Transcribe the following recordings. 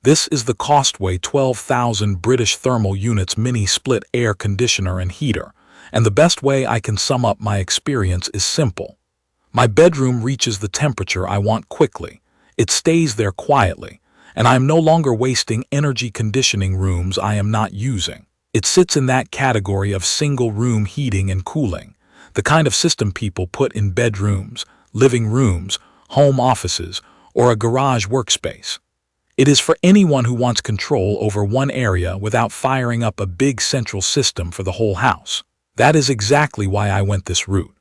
This is the COSTWAY 12000 British Thermal Units mini split air conditioner and heater, and the best way I can sum up my experience is simple. My bedroom reaches the temperature I want quickly, it stays there quietly, and I am no longer wasting energy conditioning rooms I am not using. It sits in that category of single-room heating and cooling, the kind of system people put in bedrooms, living rooms, home offices, or a garage workspace. It is for anyone who wants control over one area without firing up a big central system for the whole house. That is exactly why I went this route.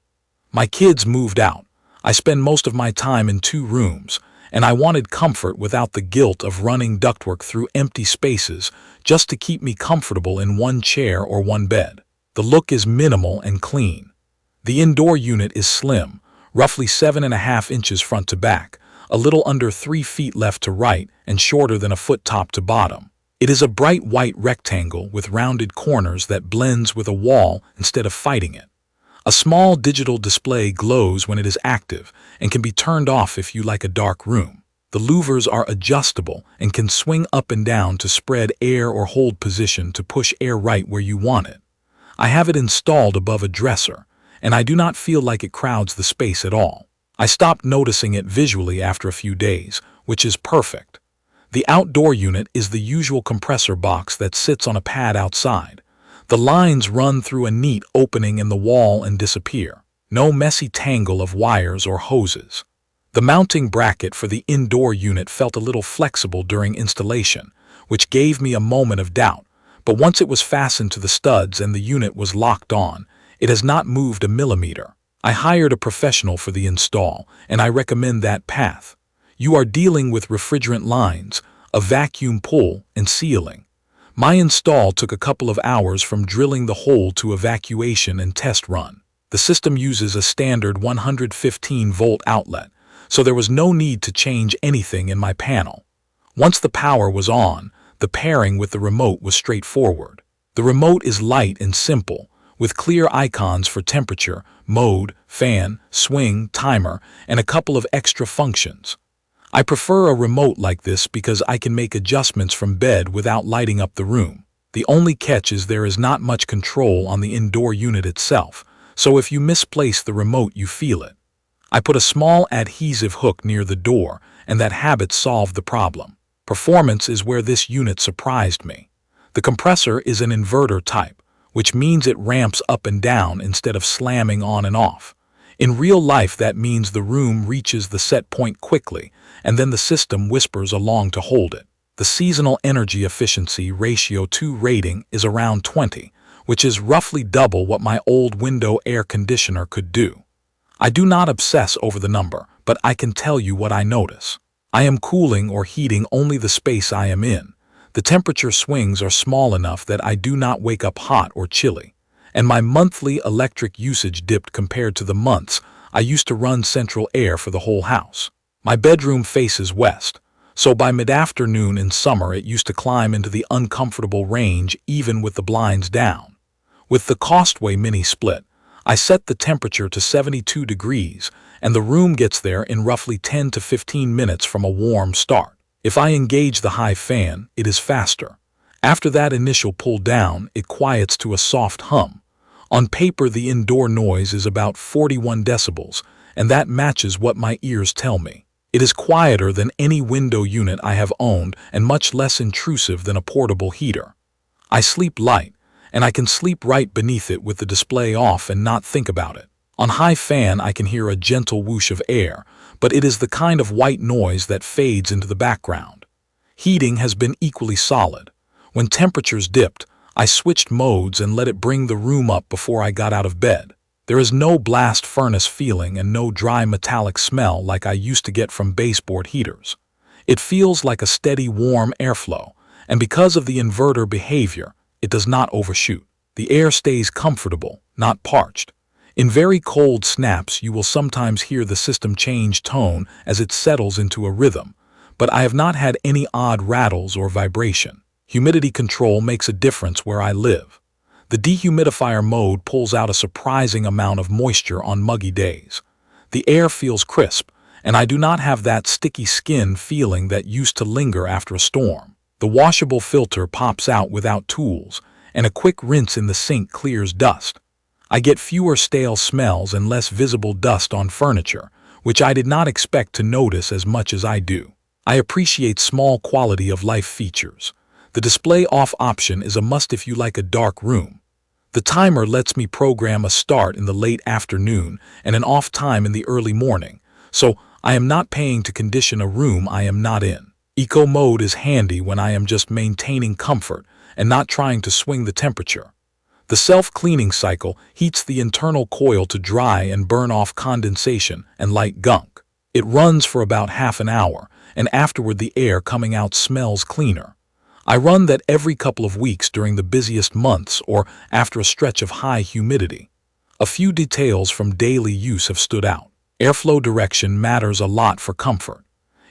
My kids moved out. I spend most of my time in 2 rooms, and I wanted comfort without the guilt of running ductwork through empty spaces just to keep me comfortable in one chair or one bed. The look is minimal and clean. The indoor unit is slim, roughly 7.5 inches front to back, a little under 3 feet left to right, and shorter than a foot top to bottom. It is a bright white rectangle with rounded corners that blends with a wall instead of fighting it. A small digital display glows when it is active and can be turned off if you like a dark room. The louvers are adjustable and can swing up and down to spread air or hold position to push air right where you want it. I have it installed above a dresser, and I do not feel like it crowds the space at all. I stopped noticing it visually after a few days, which is perfect. The outdoor unit is the usual compressor box that sits on a pad outside. The lines run through a neat opening in the wall and disappear. No messy tangle of wires or hoses. The mounting bracket for the indoor unit felt a little flexible during installation, which gave me a moment of doubt, but once it was fastened to the studs and the unit was locked on, it has not moved a millimeter. I hired a professional for the install, and I recommend that path. You are dealing with refrigerant lines, a vacuum pull, and sealing. My install took a couple of hours from drilling the hole to evacuation and test run. The system uses a standard 115-volt outlet, so there was no need to change anything in my panel. Once the power was on, the pairing with the remote was straightforward. The remote is light and simple, with clear icons for temperature, mode, fan, swing, timer, and a couple of extra functions. I prefer a remote like this because I can make adjustments from bed without lighting up the room. The only catch is there is not much control on the indoor unit itself, so if you misplace the remote you feel it. I put a small adhesive hook near the door, and that habit solved the problem. Performance is where this unit surprised me. The compressor is an inverter type, which means it ramps up and down instead of slamming on and off. In real life, that means the room reaches the set point quickly, and then the system whispers along to hold it. The seasonal energy efficiency ratio 2 rating is around 20, which is roughly double what my old window air conditioner could do. I do not obsess over the number, but I can tell you what I notice. I am cooling or heating only the space I am in. The temperature swings are small enough that I do not wake up hot or chilly, and my monthly electric usage dipped compared to the months I used to run central air for the whole house. My bedroom faces west, so by mid-afternoon in summer it used to climb into the uncomfortable range even with the blinds down. With the COSTWAY mini split, I set the temperature to 72 degrees, and the room gets there in roughly 10 to 15 minutes from a warm start. If I engage the high fan, it is faster. After that initial pull down, it quiets to a soft hum. On paper, the indoor noise is about 41 decibels, and that matches what my ears tell me. It is quieter than any window unit I have owned and much less intrusive than a portable heater. I sleep light, and I can sleep right beneath it with the display off and not think about it. On high fan, I can hear a gentle whoosh of air, but it is the kind of white noise that fades into the background. Heating has been equally solid. When temperatures dipped, I switched modes and let it bring the room up before I got out of bed. There is no blast furnace feeling and no dry metallic smell like I used to get from baseboard heaters. It feels like a steady warm airflow, and because of the inverter behavior, it does not overshoot. The air stays comfortable, not parched. In very cold snaps, you will sometimes hear the system change tone as it settles into a rhythm, but I have not had any odd rattles or vibration. Humidity control makes a difference where I live. The dehumidifier mode pulls out a surprising amount of moisture on muggy days. The air feels crisp, and I do not have that sticky skin feeling that used to linger after a storm. The washable filter pops out without tools, and a quick rinse in the sink clears dust. I get fewer stale smells and less visible dust on furniture, which I did not expect to notice as much as I do. I appreciate small quality of life features. The display off option is a must if you like a dark room. The timer lets me program a start in the late afternoon and an off time in the early morning, so I am not paying to condition a room I am not in. Eco mode is handy when I am just maintaining comfort and not trying to swing the temperature. The self-cleaning cycle heats the internal coil to dry and burn off condensation and light gunk. It runs for about half an hour, and afterward the air coming out smells cleaner. I run that every couple of weeks during the busiest months or after a stretch of high humidity. A few details from daily use have stood out. Airflow direction matters a lot for comfort.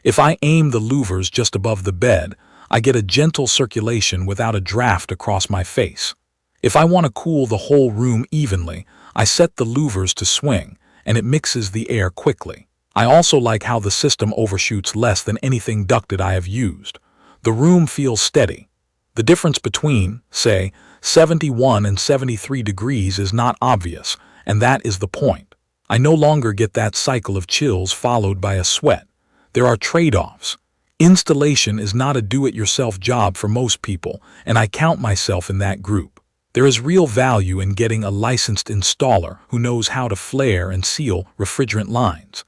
If I aim the louvers just above the bed, I get a gentle circulation without a draft across my face. If I want to cool the whole room evenly, I set the louvers to swing, and it mixes the air quickly. I also like how the system overshoots less than anything ducted I have used. The room feels steady. The difference between, say, 71 and 73 degrees is not obvious, and that is the point. I no longer get that cycle of chills followed by a sweat. There are trade-offs. Installation is not a do-it-yourself job for most people, and I count myself in that group. There is real value in getting a licensed installer who knows how to flare and seal refrigerant lines.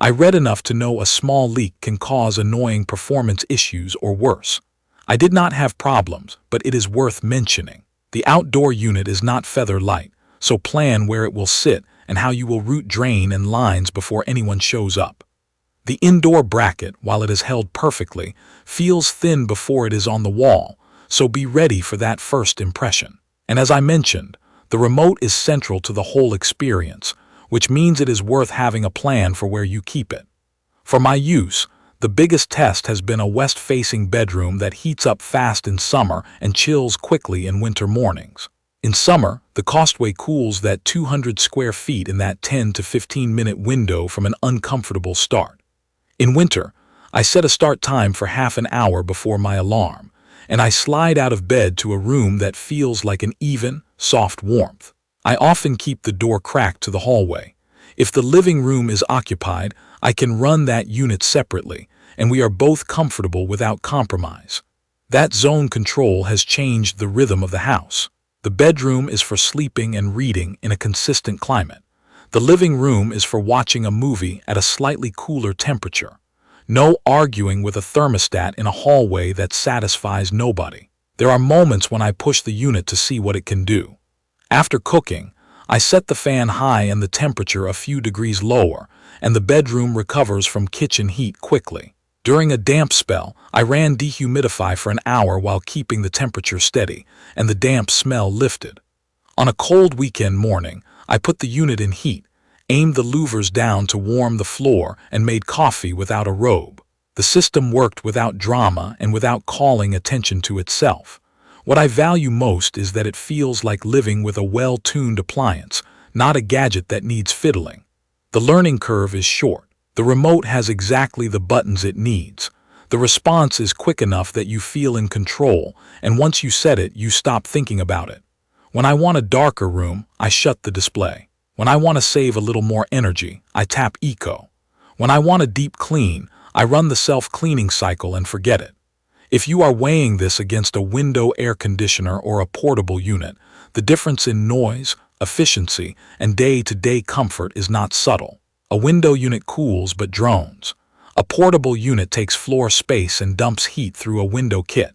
I read enough to know a small leak can cause annoying performance issues or worse. I did not have problems, but it is worth mentioning. The outdoor unit is not feather light, so plan where it will sit and how you will route drain and lines before anyone shows up. The indoor bracket, while it is held perfectly, feels thin before it is on the wall, so be ready for that first impression. And as I mentioned, the remote is central to the whole experience, which means it is worth having a plan for where you keep it. For my use, the biggest test has been a west-facing bedroom that heats up fast in summer and chills quickly in winter mornings. In summer, the COSTWAY cools that 200 square feet in that 10 to 15-minute window from an uncomfortable start. In winter, I set a start time for half an hour before my alarm, and I slide out of bed to a room that feels like an even, soft warmth. I often keep the door cracked to the hallway. If the living room is occupied, I can run that unit separately, and we are both comfortable without compromise. That zone control has changed the rhythm of the house. The bedroom is for sleeping and reading in a consistent climate. The living room is for watching a movie at a slightly cooler temperature. No arguing with a thermostat in a hallway that satisfies nobody. There are moments when I push the unit to see what it can do. After cooking, I set the fan high and the temperature a few degrees lower, and the bedroom recovers from kitchen heat quickly. During a damp spell, I ran dehumidify for an hour while keeping the temperature steady, and the damp smell lifted. On a cold weekend morning, I put the unit in heat, aimed the louvers down to warm the floor, and made coffee without a robe. The system worked without drama and without calling attention to itself. What I value most is that it feels like living with a well-tuned appliance, not a gadget that needs fiddling. The learning curve is short. The remote has exactly the buttons it needs. The response is quick enough that you feel in control, and once you set it, you stop thinking about it. When I want a darker room, I shut the display. When I want to save a little more energy, I tap Eco. When I want a deep clean, I run the self-cleaning cycle and forget it. If you are weighing this against a window air conditioner or a portable unit, the difference in noise, efficiency, and day-to-day comfort is not subtle. A window unit cools but drones. A portable unit takes floor space and dumps heat through a window kit.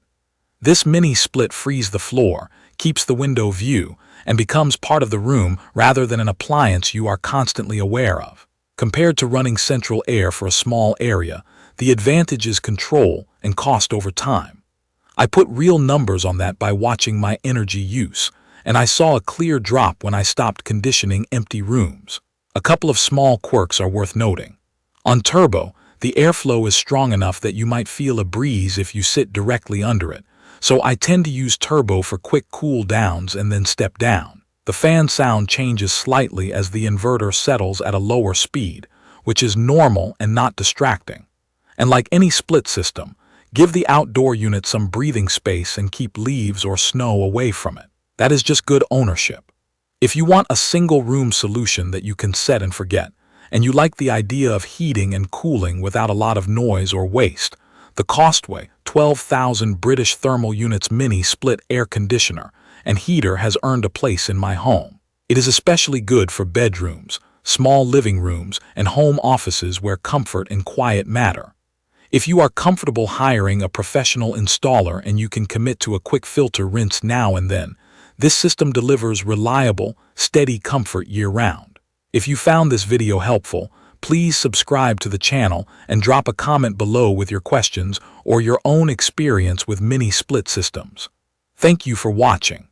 This mini-split frees the floor, keeps the window view, and becomes part of the room rather than an appliance you are constantly aware of. Compared to running central air for a small area, the advantage is control and cost over time. I put real numbers on that by watching my energy use, and I saw a clear drop when I stopped conditioning empty rooms. A couple of small quirks are worth noting. On turbo, the airflow is strong enough that you might feel a breeze if you sit directly under it, so I tend to use turbo for quick cool downs and then step down. The fan sound changes slightly as the inverter settles at a lower speed, which is normal and not distracting. And like any split system, give the outdoor unit some breathing space and keep leaves or snow away from it. That is just good ownership. If you want a single room solution that you can set and forget, and you like the idea of heating and cooling without a lot of noise or waste, the COSTWAY 12000 British Thermal Units Mini Split Air Conditioner and Heater has earned a place in my home. It is especially good for bedrooms, small living rooms, and home offices where comfort and quiet matter. If you are comfortable hiring a professional installer and you can commit to a quick filter rinse now and then, this system delivers reliable, steady comfort year-round. If you found this video helpful, please subscribe to the channel and drop a comment below with your questions or your own experience with mini split systems. Thank you for watching.